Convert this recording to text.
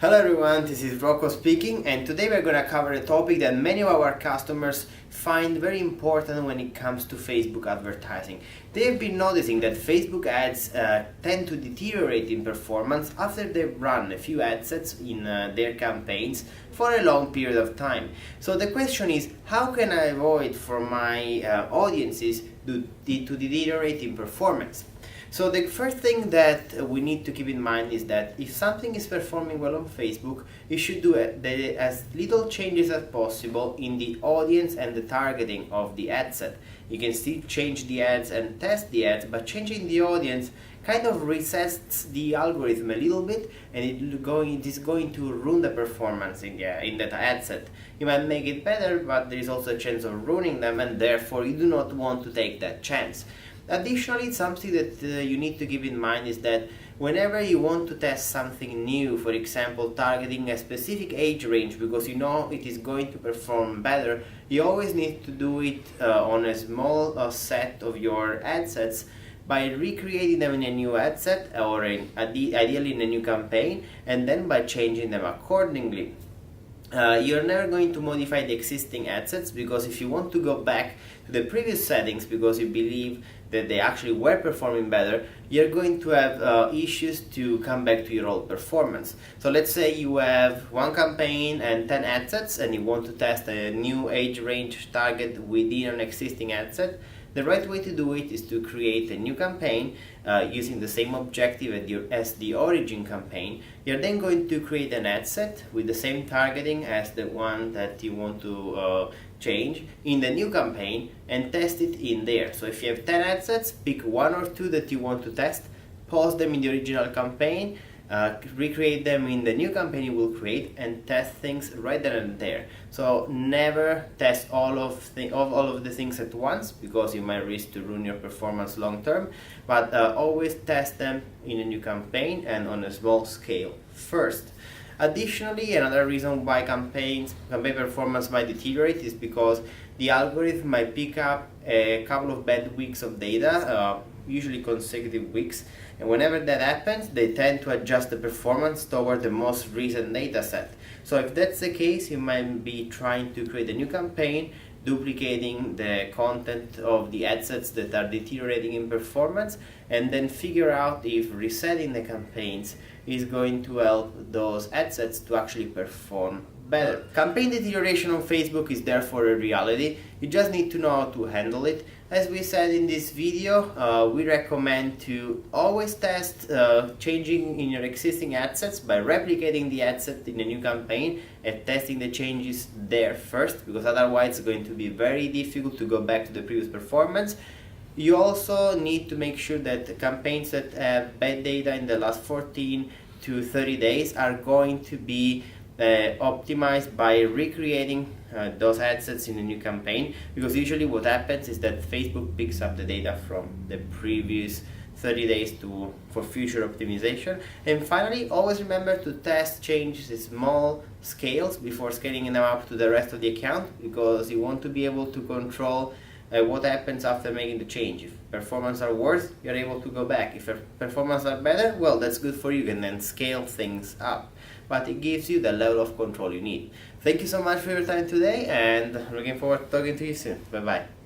Hello everyone, this is Rocco speaking, and today we're going to cover a topic that many of our customers find very important when it comes to Facebook advertising. They've been noticing that Facebook ads tend to deteriorate in performance after they've run a few ad sets in their campaigns for a long period of time. So the question is, how can I avoid for my audiences to deteriorate in performance? So the first thing that we need to keep in mind is that if something is performing well on Facebook, you should do as little changes as possible in the audience and the targeting of the ad set. You can still change the ads and test the ads, but changing the audience kind of resets the algorithm a little bit, and it is going to ruin the performance in that ad set. You might make it better, but there is also a chance of ruining them, and therefore you do not want to take that chance. Additionally, something that you need to keep in mind is that whenever you want to test something new, for example targeting a specific age range because you know it is going to perform better, you always need to do it on a small set of your ad sets by recreating them in a new ad set or ideally in a new campaign, and then by changing them accordingly. You're never going to modify the existing ad sets, because if you want to go back to the previous settings because you believe that they actually were performing better, you're going to have issues to come back to your old performance. So let's say you have one campaign and 10 ad sets and you want to test a new age range target within an existing ad set. The right way to do it is to create a new campaign using the same objective as the origin campaign. You're then going to create an ad set with the same targeting as the one that you want to change in the new campaign and test it in there. So if you have 10 ad sets, pick one or two that you want to test, pause them in the original campaign, recreate them in the new campaign you will create, and test things right then and there. So never test all of the things at once, because you might risk to ruin your performance long term, but always test them in a new campaign and on a small scale first. Additionally, another reason why campaign performance might deteriorate is because the algorithm might pick up a couple of bad weeks of data, usually consecutive weeks, and whenever that happens, they tend to adjust the performance toward the most recent data set. So if that's the case, you might be trying to create a new campaign, duplicating the content of the ad sets that are deteriorating in performance, and then figure out if resetting the campaigns is going to help those ad sets to actually perform better. Campaign deterioration on Facebook is therefore a reality. You just need to know how to handle it. As we said in this video, we recommend to always test changing in your existing ad sets by replicating the ad set in a new campaign and testing the changes there first, because otherwise it's going to be very difficult to go back to the previous performance. You also need to make sure that the campaigns that have bad data in the last 14 to 30 days are going to be optimized by recreating those ad sets in a new campaign, because usually what happens is that Facebook picks up the data from the previous 30 days for future optimization. And finally, always remember to test changes in small scales before scaling them up to the rest of the account, because you want to be able to control what happens after making the change. If performance are worse, you're able to go back. If performance are better, well, that's good for you. You can then scale things up, but it gives you the level of control you need. Thank you so much for your time today, and looking forward to talking to you soon. Bye bye.